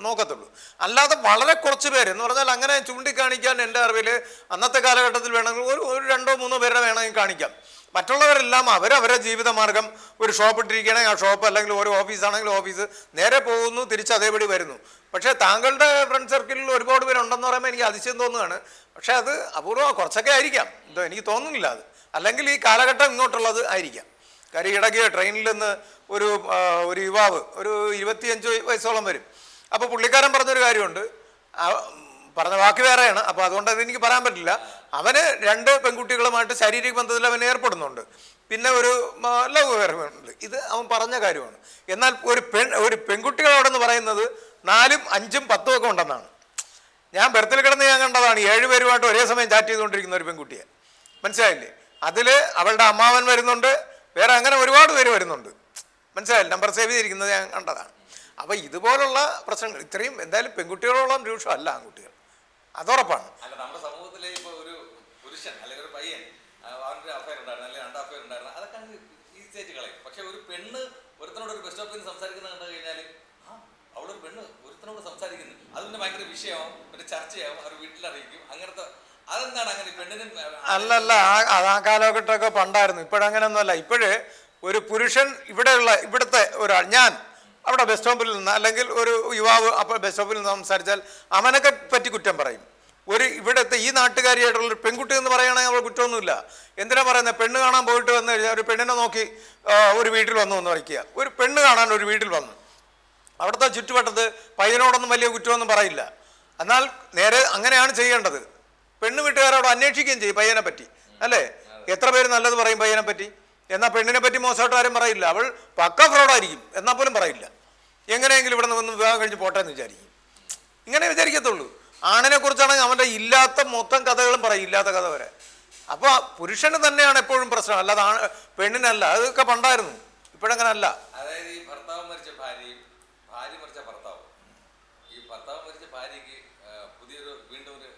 നോക്കത്തുള്ളൂ. അല്ലാതെ വളരെ കുറച്ച് പേര് എന്ന് പറഞ്ഞാൽ, അങ്ങനെ ചൂണ്ടിക്കാണിക്കാൻ എൻ്റെ അറിവിൽ അന്നത്തെ കാലഘട്ടത്തിൽ വേണമെങ്കിൽ ഒരു 2-3 പേരുടെ വേണമെങ്കിൽ കാണിക്കാം. മറ്റുള്ളവരെല്ലാം അവരവരെ ജീവിതമാർഗം ഒരു ഷോപ്പ് ഇട്ടിരിക്കുകയാണെങ്കിൽ ആ ഷോപ്പ്, അല്ലെങ്കിൽ ഒരു ഓഫീസാണെങ്കിൽ ഓഫീസ്, നേരെ പോകുന്നു, തിരിച്ച് അതേപടി വരുന്നു. പക്ഷേ താങ്കളുടെ ഫ്രണ്ട് സർക്കിളിൽ ഒരുപാട് പേരുണ്ടെന്ന് പറയുമ്പോൾ എനിക്ക് അതിശയം തോന്നുകയാണ്. പക്ഷേ അത് അപൂർവം, കുറച്ചൊക്കെ ആയിരിക്കാം, എന്തോ എനിക്ക് തോന്നുന്നില്ല അത്. അല്ലെങ്കിൽ ഈ കാലഘട്ടം ഇങ്ങോട്ടുള്ളത് ആയിരിക്കാം. കാര്യം ഇടയ്ക്ക് ട്രെയിനിൽ നിന്ന് ഒരു യുവാവ്, ഒരു 25 വയസ്സോളം വരും. അപ്പോൾ പുള്ളിക്കാരൻ പറഞ്ഞൊരു കാര്യമുണ്ട്, പറഞ്ഞ വാക്ക് വേറെയാണ്, അപ്പോൾ അതുകൊണ്ട് അതെനിക്ക് പറയാൻ പറ്റില്ല. അവന് 2 പെൺകുട്ടികളുമായിട്ട് ശാരീരിക ബന്ധത്തിൽ അവൻ ഏർപ്പെടുന്നുണ്ട്, പിന്നെ ഒരു ലവ് അഫെയറുണ്ട്. ഇത് അവൻ പറഞ്ഞ കാര്യമാണ്. എന്നാൽ ഒരു പെൺകുട്ടികളോടെന്ന് പറയുന്നത് 4, 5, 10 ഒക്കെ ഉണ്ടെന്നാണ്. ഞാൻ ബർത്തിൽ കിടന്ന് ഞാൻ കണ്ടതാണ് 7 പേരുമായിട്ട് ഒരേ സമയം ചാറ്റ് ചെയ്തുകൊണ്ടിരിക്കുന്ന ഒരു പെൺകുട്ടിയെ. മനസ്സിലായില്ലേ? അതിൽ അവളുടെ അമ്മാവൻ വരുന്നുണ്ട്, വേറെ അങ്ങനെ ഒരുപാട് പേര് വരുന്നുണ്ട്. മനസ്സിലായില്ല? നമ്പർ സേവ് ചെയ്തിരിക്കുന്നത് ഞാൻ കണ്ടതാണ്. അപ്പോൾ ഇതുപോലുള്ള പ്രശ്നങ്ങൾ ഇത്രയും എന്തായാലും പെൺകുട്ടികളോളം രൂക്ഷമല്ല ആൺകുട്ടികൾ, അതുറപ്പാണ്. അല്ല, നമ്മുടെ സമൂഹത്തിലെ ഇപ്പോൾ ഒരു പുരുഷൻ അല്ലെങ്കിൽ ഒരു പയ്യൻ അവൻ്റെ അഫയർ ഉണ്ടായിരുന്നു, അല്ലെങ്കിൽ 2 അഫയർ ഉണ്ടായിരുന്നു, അതൊക്കെ അങ്ങ് ഈസി ആയിട്ട് കളയും. പക്ഷെ ഒരു പെണ്ണ് ഒരുത്തനോട് ഒരു ബസ് സ്റ്റോപ്പിൽ നിന്ന് സംസാരിക്കുന്നത് കണ്ടു കഴിഞ്ഞാൽ അവളൊരു പെണ്ണ് ഒരുത്തനോട് സംസാരിക്കുന്നു, അത് പിന്നെ ഭയങ്കര വിഷയമാവും, പിന്നെ ചർച്ചയാവും, അവർ വീട്ടിലറിയിക്കും. അങ്ങനത്തെ അതെന്താണ് അങ്ങനെ പെണ്ണിനും? അല്ലല്ല, ആ കാലഘട്ടമൊക്കെ പണ്ടായിരുന്നു, ഇപ്പോഴങ്ങനെയൊന്നുമല്ല. ഇപ്പോഴേ ഒരു പുരുഷൻ ഇവിടുത്തെ ഒരാൾ, ഞാൻ അവിടെ ബസ് സ്റ്റോപ്പിൽ നിന്ന്, അല്ലെങ്കിൽ ഒരു യുവാവ് അപ്പോൾ ബസ് സ്റ്റോപ്പിൽ നിന്ന് സംസാരിച്ചാൽ അവനൊക്കെ പറ്റി കുറ്റം പറയും. ഇവിടുത്തെ ഈ നാട്ടുകാരിയായിട്ടുള്ളൊരു പെൺകുട്ടി എന്ന് പറയുകയാണെങ്കിൽ അവൾ കുറ്റമൊന്നുമില്ല. എന്തിനാ പറയുന്നത്? പെണ്ണ് കാണാൻ പോയിട്ട് വന്നു കഴിഞ്ഞാൽ ഒരു പെണ്ണിനെ നോക്കി ഒരു വീട്ടിൽ വന്നു എന്ന് വയ്ക്കുക, ഒരു പെണ്ണ് കാണാൻ ഒരു വീട്ടിൽ വന്നു, അവിടുത്തെ ചുറ്റുവട്ടത്ത് പയ്യനോടൊന്നും വലിയ കുറ്റമൊന്നും പറയില്ല. എന്നാൽ നേരെ അങ്ങനെയാണ് ചെയ്യേണ്ടത്. പെണ്ണ് വീട്ടുകാരോട് അന്വേഷിക്കുകയും ചെയ്യും പയ്യനെ പറ്റി, അല്ലേ? എത്ര പേര് നല്ലത് പറയും പയ്യനെ പറ്റി, എന്നാൽ പെണ്ണിനെ പറ്റി മോശമായിട്ട് ആരും പറയില്ല. അവൾ പക്ക ഫ്രോഡായിരിക്കും, എന്നാൽ പോലും പറയില്ല. എങ്ങനെയെങ്കിലും ഇവിടെ നിന്ന് വിവാഹം കഴിഞ്ഞ് പോട്ടെ എന്ന് വിചാരിക്കും. ഇങ്ങനെ വിചാരിക്കത്തുള്ളൂ. ആണിനെ കുറിച്ചാണെങ്കിൽ അവൻ്റെ ഇല്ലാത്ത മൊത്തം കഥകളും പറയും, ഇല്ലാത്ത കഥ വരെ. അപ്പോൾ പുരുഷന് തന്നെയാണ് എപ്പോഴും പ്രശ്നം, അല്ലാതെ പെണ്ണിനല്ല. അതൊക്കെ പണ്ടായിരുന്നു, ഇപ്പോഴങ്ങനെ അല്ല. അതായത് ഈ ഭർത്താവ് മരിച്ച ഭാര്യയും ഭാര്യ മരിച്ച ഭർത്താവും, ഈ ഭർത്താവ് മരിച്ച ഭാര്യയ്ക്ക് പുതിയൊരു വീണ്ടും ഒരു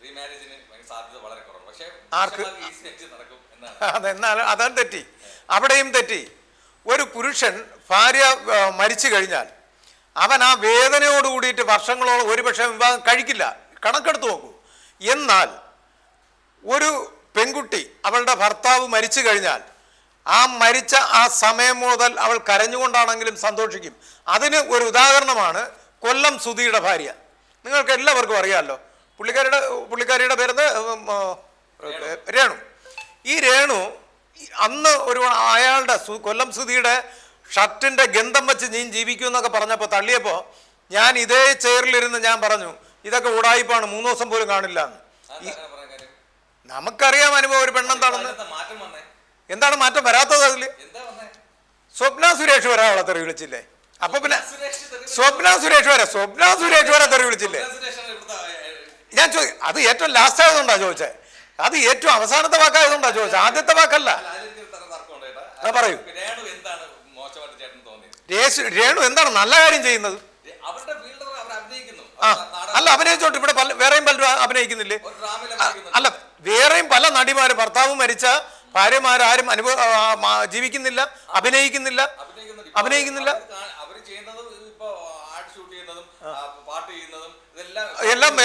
റീമാരേജിന് സാധ്യത വളരെ കുറവാണ്. പക്ഷേ ഈസി ആയിട്ട് നടക്കും എന്നാണ്. അതാണ് തെറ്റി, അവിടെയും തെറ്റി. ഒരു പുരുഷൻ ഭാര്യ മരിച്ചു കഴിഞ്ഞാൽ അവൻ ആ വേദനയോട് കൂടിയിട്ട് വർഷങ്ങളോളം ഒരുപക്ഷെ വിവാഹം കഴിക്കില്ല, കണക്കെടുത്ത് നോക്കൂ. എന്നാൽ ഒരു പെൺകുട്ടി അവളുടെ ഭർത്താവ് മരിച്ചു കഴിഞ്ഞാൽ ആ മരിച്ച ആ സമയം മുതൽ അവൾ കരഞ്ഞുകൊണ്ടാണെങ്കിലും സന്തോഷിക്കും. അതിന് ഒരു ഉദാഹരണമാണ് കൊല്ലം സുധിയുടെ ഭാര്യ. നിങ്ങൾക്ക് എല്ലാവർക്കും അറിയാമല്ലോ, പുള്ളിക്കാരിയുടെ പേര് രേണു. ഈ രേണു അന്ന് അയാളുടെ കൊല്ലം സുധിയുടെ ഷർട്ടിൻ്റെ ഗന്ധം വെച്ച് നീ ജീവിക്കുമെന്നൊക്കെ പറഞ്ഞപ്പോൾ തള്ളിയപ്പോൾ ഞാൻ ഇതേ ചെയറിലിരുന്ന് ഞാൻ പറഞ്ഞു, ഇതൊക്കെ ഉടായിപ്പാണ്, 3 ദിവസം പോലും കാണില്ല എന്ന്. നമുക്കറിയാം അനുഭവം ഒരു പെണ്ണെന്താണെന്ന്. എന്താണ് മാറ്റം വരാത്തത്? അതിൽ സ്വപ്ന സുരേഷ് വരെ അവളെ തെറി വിളിച്ചില്ലേ? അപ്പൊ പിന്നെ സ്വപ്ന സുരേഷ് വരെ തെറി വിളിച്ചില്ലേ? ഞാൻ അത് ഏറ്റവും ലാസ്റ്റ് ആയതുകൊണ്ടാ ചോദിച്ചത്, അത് ഏറ്റവും അവസാനത്തെ വാക്കായതുകൊണ്ടാ ചോദിച്ചത്, ആദ്യത്തെ വാക്കല്ല. പറയൂ, രേണു എന്താണ് നല്ല കാര്യം ചെയ്യുന്നത്? അല്ല, അഭിനയിച്ചോട്ട്. ഇവിടെ വേറെയും പലരും അഭിനയിക്കുന്നില്ലേ? അല്ല, വേറെയും പല നടിമാര് ഭർത്താവ് മരിച്ച ഭാര്യമാരും ജീവിക്കുന്നില്ല, അഭിനയിക്കുന്നില്ല.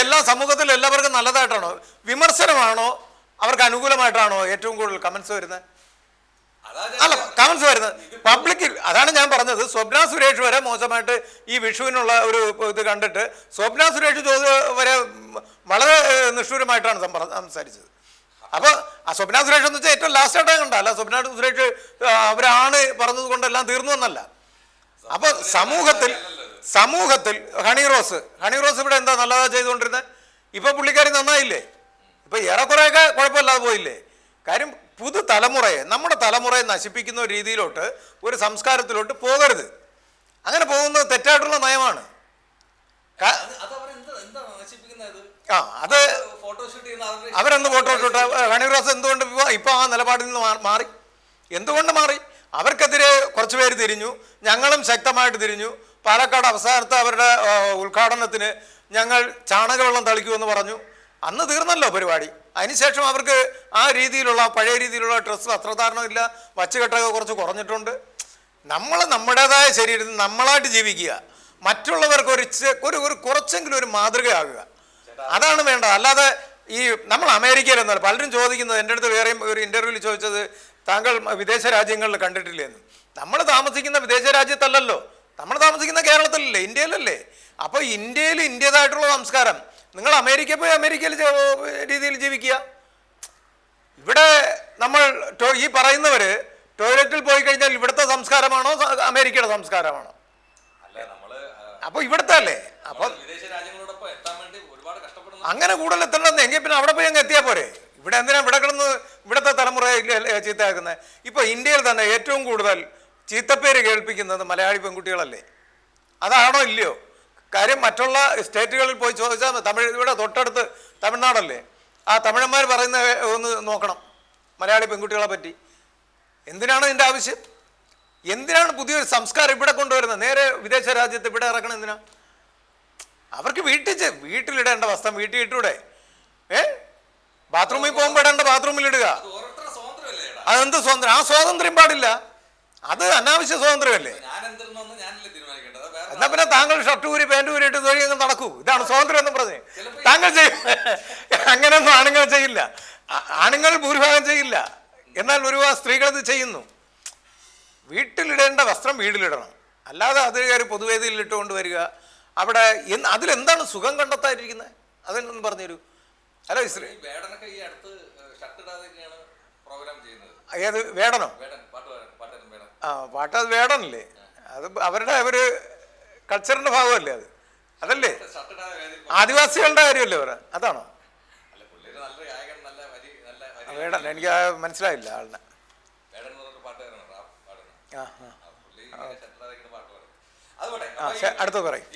എല്ലാം സമൂഹത്തിൽ എല്ലാവർക്കും നല്ലതായിട്ടാണോ, വിമർശനമാണോ, അവർക്ക് അനുകൂലമായിട്ടാണോ ഏറ്റവും കൂടുതൽ കമന്റ്സ് വരുന്നത്? അല്ല, കമന്റ്സ് വരുന്നത് പബ്ലിക്കിൽ. അതാണ് ഞാൻ പറഞ്ഞത്, സ്വപ്ന സുരേഷ് വരെ മോശമായിട്ട് ഈ വിഷുവിനുള്ള ഒരു ഇത് കണ്ടിട്ട് സ്വപ്ന സുരേഷ് വരെ വളരെ നിഷ്ഠൂരമായിട്ടാണ് സംസാരിച്ചത്. അപ്പോൾ ആ സ്വപ്ന സുരേഷ് എന്ന് വെച്ചാൽ ഏറ്റവും ലാസ്റ്റായിട്ടാണ് കണ്ട. അല്ല, സ്വപ്ന സുരേഷ് അവരാണ് പറഞ്ഞത് കൊണ്ടെല്ലാം തീർന്നു എന്നല്ല. അപ്പോൾ സമൂഹത്തിൽ ഹണി റോസ് ഇവിടെ എന്താ നല്ലതാ ചെയ്തുകൊണ്ടിരുന്നത്? ഇപ്പൊ പുള്ളിക്കാരി നന്നായില്ലേ? ഇപ്പൊ ഏറെക്കുറെയൊക്കെ കുഴപ്പമില്ലാതെ പോയില്ലേ? കാര്യം നമ്മുടെ തലമുറയെ നശിപ്പിക്കുന്ന ഒരു രീതിയിലോട്ട്, ഒരു സംസ്കാരത്തിലോട്ട് പോകരുത്. അങ്ങനെ പോകുന്നത് തെറ്റായിട്ടുള്ള നയമാണ്. അത് അവരെന്ത് ഫോട്ടോഷൂട്ട്, ഹണി റോസ് എന്തുകൊണ്ട് ഇപ്പൊ ആ നിലപാടിൽ നിന്ന് മാറി? എന്തുകൊണ്ട് മാറി? അവർക്കെതിരെ കുറച്ച് പേര് തിരിഞ്ഞു, ഞങ്ങളും ശക്തമായിട്ട് തിരിഞ്ഞു. പാലക്കാട് അവസാനത്തെ അവരുടെ ഉദ്ഘാടനത്തിന് ഞങ്ങൾ ചാണകവെള്ളം തളിക്കുമെന്ന് പറഞ്ഞു. അന്ന് തീർന്നല്ലോ പരിപാടി. അതിനുശേഷം അവർക്ക് ആ രീതിയിലുള്ള പഴയ രീതിയിലുള്ള ഡ്രസ്സ് വസ്ത്രധാരണമില്ല, വച്ചുകെട്ടൊക്കെ കുറച്ച് കുറഞ്ഞിട്ടുണ്ട്. നമ്മൾ നമ്മുടേതായ ശരീരത്തിൽ നമ്മളായിട്ട് ജീവിക്കുക, മറ്റുള്ളവർക്ക് ഒരു കുറച്ചെങ്കിലും ഒരു മാതൃകയാകുക, അതാണ് വേണ്ടത്. അല്ലാതെ ഈ നമ്മൾ അമേരിക്കയിലെന്നല്ല പലരും ചോദിക്കുന്നത്, എൻ്റെ അടുത്ത് വേറെയും ഒരു ഇൻ്റർവ്യൂവിൽ ചോദിച്ചത്, താങ്കൾ വിദേശ രാജ്യങ്ങളിൽ കണ്ടിട്ടില്ലെന്ന്. നമ്മൾ താമസിക്കുന്ന വിദേശ രാജ്യത്തല്ലല്ലോ, നമ്മൾ താമസിക്കുന്ന കേരളത്തിലല്ലേ, ഇന്ത്യയിലല്ലേ. അപ്പോൾ ഇന്ത്യയിൽ ഇന്ത്യതായിട്ടുള്ള സംസ്കാരം. നിങ്ങൾ അമേരിക്കയിൽ പോയി അമേരിക്കയിൽ രീതിയിൽ ജീവിക്കുക. ഇവിടെ നമ്മൾ ഈ പറയുന്നവർ ടോയ്ലറ്റിൽ പോയി കഴിഞ്ഞാൽ ഇവിടുത്തെ സംസ്കാരമാണോ അമേരിക്കയുടെ സംസ്കാരമാണോ? അപ്പോൾ ഇവിടുത്തെ അല്ലേ. അപ്പോൾ അങ്ങനെ കൂടുതൽ എത്തണമെന്ന് എങ്കിൽ പിന്നെ അവിടെ പോയി അങ്ങ് എത്തിയാൽ പോരെ. ഇവിടെ എന്തിനാ ഇവിടെ കിടന്ന് ഇവിടുത്തെ തലമുറ ചീത്തയാക്കുന്നത്? ഇപ്പോൾ ഇന്ത്യയിൽ തന്നെ ഏറ്റവും കൂടുതൽ ചീത്തപ്പേര് കേൾപ്പിക്കുന്നത് മലയാളി പെൺകുട്ടികളല്ലേ? അതാണോ ഇല്ലയോ? കാര്യം മറ്റുള്ള സ്റ്റേറ്റുകളിൽ പോയി ചോദിച്ചാൽ തമിഴ്, ഇവിടെ തൊട്ടടുത്ത് തമിഴ്നാടല്ലേ, ആ തമിഴന്മാർ പറയുന്ന ഒന്ന് നോക്കണം മലയാളി പെൺകുട്ടികളെ പറ്റി. എന്തിനാണ് ഇതിൻ്റെ ആവശ്യം? എന്തിനാണ് പുതിയൊരു സംസ്കാരം ഇവിടെ കൊണ്ടുവരുന്നത്? നേരെ വിദേശ രാജ്യത്ത് ഇവിടെ ഇറക്കണം എന്തിനാ? അവർക്ക് വീട്ടിലിടേണ്ട വസ്ത്രം വീട്ടിൽ ഇട്ടൂടെ? ബാത്റൂമിൽ പോകുമ്പോൾ ഇടേണ്ട ബാത്റൂമിൽ ഇടുക. അതെന്ത് സ്വാതന്ത്ര്യം? ആ സ്വാതന്ത്ര്യം പാടില്ല. അത് അനാവശ്യ സ്വാതന്ത്ര്യമല്ലേ. എന്നാ പിന്നെ താങ്കൾ ഷർട്ട് ഊരി പാൻറ് ഊരി ഇട്ട് തൊഴി അങ്ങ് നടക്കൂ. ഇതാണ് സ്വാതന്ത്ര്യം എന്ന് പറഞ്ഞ് താങ്കൾ ചെയ്യും. അങ്ങനെയൊന്നും ആണുങ്ങൾ ചെയ്യില്ല. ആണുങ്ങൾ ഭൂരിഭാഗം ചെയ്യില്ല. എന്നാൽ ഒരുപാട് സ്ത്രീകൾ ഇത് ചെയ്യുന്നു. വീട്ടിലിടേണ്ട വസ്ത്രം വീട്ടിലിടണം, അല്ലാതെ അത് കയറി പൊതുവേദിയിൽ ഇട്ടുകൊണ്ട് വരിക. അവിടെ അതിലെന്താണ് സുഖം കണ്ടെത്താതിരിക്കുന്നത്? അതെന്നൊന്ന് പറഞ്ഞുതരൂ. അല്ല ഏത് വേടനോ? ആ പാട്ട് അത് വേടനല്ലേ? അത് അവരുടെ ഒരു കൾച്ചറിന്റെ ഭാഗമല്ലേ അത്? അതല്ലേ ആദിവാസികളുടെ കാര്യമല്ലേ അവർ? അതാണോ വേടൻ? എനിക്ക് മനസ്സിലായില്ല ആളിനെ. അടുത്ത പറയും.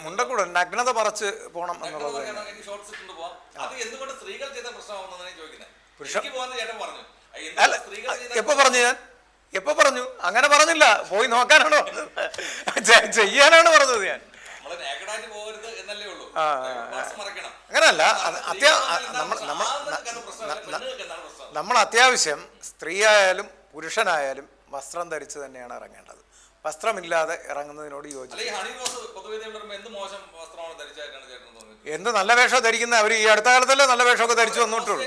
മുണ്ടക്കൂടെ നഗ്നത പറച്ച് പോണം എന്നുള്ളത്. എപ്പോ പറഞ്ഞു? അങ്ങനെ പറഞ്ഞില്ല. പോയി നോക്കാനാണോ ചെയ്യാനാണ് പറഞ്ഞത് ഞാൻ. അങ്ങനല്ല. നമ്മൾ അത്യാവശ്യം സ്ത്രീയായാലും പുരുഷനായാലും വസ്ത്രം ധരിച്ച് തന്നെയാണ് ഇറങ്ങേണ്ടത്. വസ്ത്രമില്ലാതെ ഇറങ്ങുന്നതിനോട് യോജിക്കും. എന്ത് നല്ല വേഷം ധരിക്കുന്ന അവർ ഈ അടുത്ത കാലത്തല്ലേ നല്ല വേഷമൊക്കെ ധരിച്ചു വന്നിട്ടുള്ളൂ.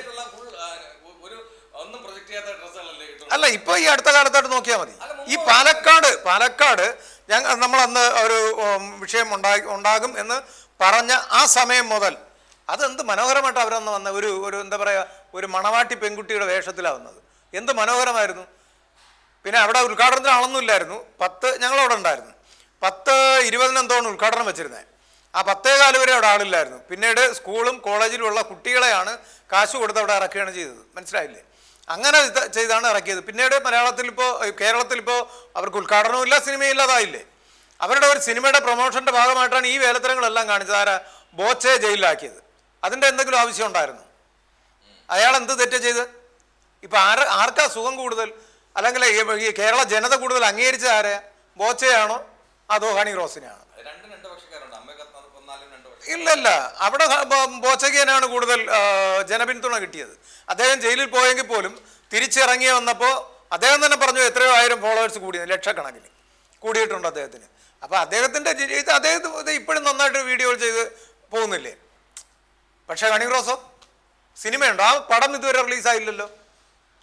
അല്ല, ഇപ്പൊ ഈ അടുത്ത കാലത്തായിട്ട് നോക്കിയാൽ മതി. ഈ പാലക്കാട് നമ്മൾ അന്ന് ഒരു വിഷയം ഉണ്ടാകും എന്ന് പറഞ്ഞ ആ സമയം മുതൽ അതെന്ത് മനോഹരമായിട്ട് അവരന്ന് വന്ന ഒരു എന്താ പറയുക, ഒരു മണവാട്ടി പെൺകുട്ടിയുടെ വേഷത്തിലാണ് വന്നത്. എന്ത് മനോഹരമായിരുന്നു. പിന്നെ അവിടെ ഉദ്ഘാടനത്തിന് ആളൊന്നുമില്ലായിരുന്നു. ഞങ്ങളവിടെ ഉണ്ടായിരുന്നു. 10:20 എന്തോണ് ഉദ്ഘാടനം വെച്ചിരുന്നത്. ആ 10:15 വരെ അവിടെ ആളില്ലായിരുന്നു. പിന്നീട് സ്കൂളും കോളേജിലുമുള്ള കുട്ടികളെയാണ് കാശ് കൊടുത്ത് അവിടെ ഇറക്കുകയാണ് ചെയ്തത്. മനസ്സിലായില്ലേ? അങ്ങനെ ചെയ്താണ് ഇറക്കിയത്. പിന്നീട് കേരളത്തിലിപ്പോൾ അവർക്ക് ഉദ്ഘാടനവും ഇല്ല, സിനിമയും ഇല്ലാതായില്ലേ. അവരുടെ ഒരു സിനിമയുടെ പ്രൊമോഷൻ്റെ ഭാഗമായിട്ടാണ് ഈ വേലത്തരങ്ങളെല്ലാം കാണിച്ചത്. ആരാ? ബോച്ചയെ ജയിലിലാക്കിയത്. അതിൻ്റെ എന്തെങ്കിലും ആവശ്യം ഉണ്ടായിരുന്നു? അയാൾ എന്ത് തെറ്റ് ചെയ്ത്? ഇപ്പം ആർക്കാ സുഖം കൂടുതൽ? അല്ലെങ്കിൽ ഈ കേരള ജനത കൂടുതൽ അംഗീകരിച്ചത് ആരെയാ? ബോച്ചയാണോ അതോ ഹണി റോസിനെയാണോ? ഇല്ല, അവിടെ ബോച്ചയ്ക്കാണ് കൂടുതൽ ജനപിന്തുണ കിട്ടിയത്. അദ്ദേഹം ജയിലിൽ പോയെങ്കിൽ പോലും തിരിച്ചിറങ്ങി വന്നപ്പോൾ അദ്ദേഹം തന്നെ പറഞ്ഞു എത്രയോ ആയിരം ഫോളോവേഴ്സ് കൂടി, ലക്ഷക്കണക്കിന് കൂടിയിട്ടുണ്ട് അദ്ദേഹത്തിന്. അപ്പോൾ അദ്ദേഹത്തെ ഇപ്പോഴും നന്നായിട്ട് വീഡിയോകൾ ചെയ്ത് പോകുന്നില്ലേ. പക്ഷേ ഹണി റോസോ സിനിമയുണ്ടോ? ആ പടം ഇതുവരെ റിലീസായില്ലല്ലോ.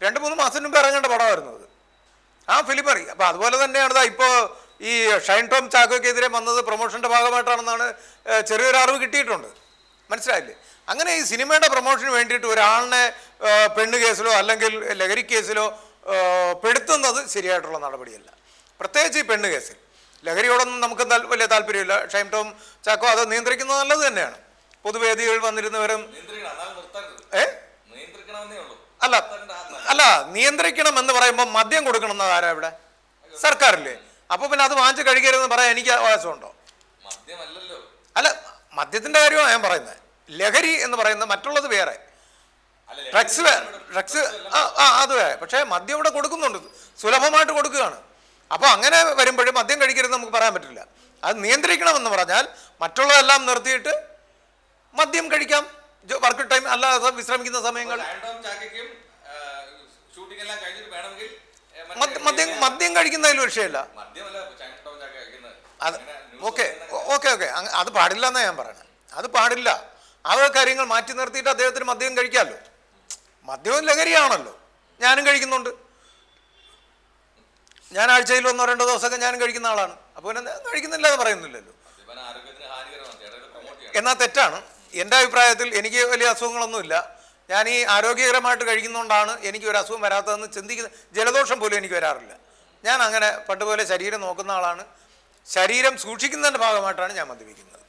2-3 മാസം മുമ്പ് ഇറങ്ങേണ്ട പടമായിരുന്നു അത്. ആ ഫിലിം ഇറങ്ങി. അപ്പോൾ അതുപോലെ തന്നെയാണ് ഇപ്പോൾ ഈ ഷൈൻ ടോം ചാക്കോയ്ക്കെതിരെ വന്നത് പ്രൊമോഷൻ്റെ ഭാഗമായിട്ടാണെന്നാണ് ചെറിയൊരു അറിവ് കിട്ടിയിട്ടുണ്ട്. മനസ്സിലായില്ലേ? അങ്ങനെ ഈ സിനിമയുടെ പ്രൊമോഷന് വേണ്ടിയിട്ട് ഒരാളിനെ പെണ്ണ് കേസിലോ അല്ലെങ്കിൽ ലഹരി കേസിലോ പെടുത്തുന്നത് ശരിയായിട്ടുള്ള നടപടിയല്ല. പ്രത്യേകിച്ച് ഈ പെണ്ണ് കേസിൽ ലഹരിയോടൊന്നും നമുക്ക് വലിയ താല്പര്യമില്ല. ഷൈൻ ടോം ചാക്കോ അത് നിയന്ത്രിക്കുന്നത് നല്ലത് തന്നെയാണ്. പൊതുവേദികളിൽ വന്നിരുന്നവരും അല്ല നിയന്ത്രിക്കണം എന്ന് പറയുമ്പോൾ മദ്യം കൊടുക്കണം എന്നത് ആരാ ഇവിടെ? സർക്കാരില്ലേ? അപ്പോൾ പിന്നെ അത് വാങ്ങിച്ച് കഴിക്കരുതെന്ന് പറയാൻ എനിക്ക് അവകാശമുണ്ടോ? അല്ല, മദ്യത്തിൻ്റെ കാര്യമാണ് ഞാൻ പറയുന്നത്. ലഹരി എന്ന് പറയുന്നത് മറ്റുള്ളത് വേറെ, ഡ്രഗ്സ് അത് വേറെ. പക്ഷേ മദ്യം ഇവിടെ കൊടുക്കുന്നുണ്ട്, സുലഭമായിട്ട് കൊടുക്കുകയാണ്. അപ്പോൾ അങ്ങനെ വരുമ്പോഴും മദ്യം കഴിക്കരുതെന്ന് നമുക്ക് പറയാൻ പറ്റില്ല. അത് നിയന്ത്രിക്കണമെന്ന് പറഞ്ഞാൽ മറ്റുള്ളതെല്ലാം നിർത്തിയിട്ട് മദ്യം കഴിക്കാം വർക്ക് ടൈം അല്ലാതെ വിശ്രമിക്കുന്ന സമയങ്ങൾ. ഷൂട്ടിംഗ് എല്ലാം കഴിഞ്ഞിട്ട് വേണമെങ്കിൽ മദ്യം കഴിക്കുന്നതിൽ വിഷയമല്ല. മദ്യമല്ല കഴിക്കുന്നത്. അത് ഓക്കെ ഓക്കെ ഓക്കെ, അത് പാടില്ല എന്നാണ് ഞാൻ പറയുന്നത്. അത് പാടില്ല. ആ കാര്യങ്ങൾ മാറ്റി നിർത്തിയിട്ട് അദ്ദേഹത്തിന് മദ്യം കഴിക്കാമല്ലോ. മദ്യവും ലഹരിയാണല്ലോ. ഞാനും കഴിക്കുന്നുണ്ട്. ഞാൻ ആഴ്ചയിൽ 1-2 ദിവസമൊക്കെ ഞാനും കഴിക്കുന്ന ആളാണ്. അപ്പോൾ കഴിക്കുന്നില്ല എന്ന് പറയുന്നില്ലല്ലോ. എന്നാൽ തെറ്റാണ്. എൻ്റെ അഭിപ്രായത്തിൽ എനിക്ക് വലിയ അസുഖങ്ങളൊന്നുമില്ല. ഞാൻ ഈ ആരോഗ്യകരമായിട്ട് കഴിക്കുന്നതുകൊണ്ടാണ് എനിക്ക് ഒരു അസുഖം വരാത്തതെന്ന് ചിന്തിക്കുന്ന. ജലദോഷം പോലും എനിക്ക് വരാറില്ല. ഞാൻ അങ്ങനെ പണ്ടുപോലെ ശരീരം നോക്കുന്ന ആളാണ്. ശരീരം സൂക്ഷിക്കുന്നതിൻ്റെ ഭാഗമായിട്ടാണ് ഞാൻ മദ്യപിക്കുന്നത്.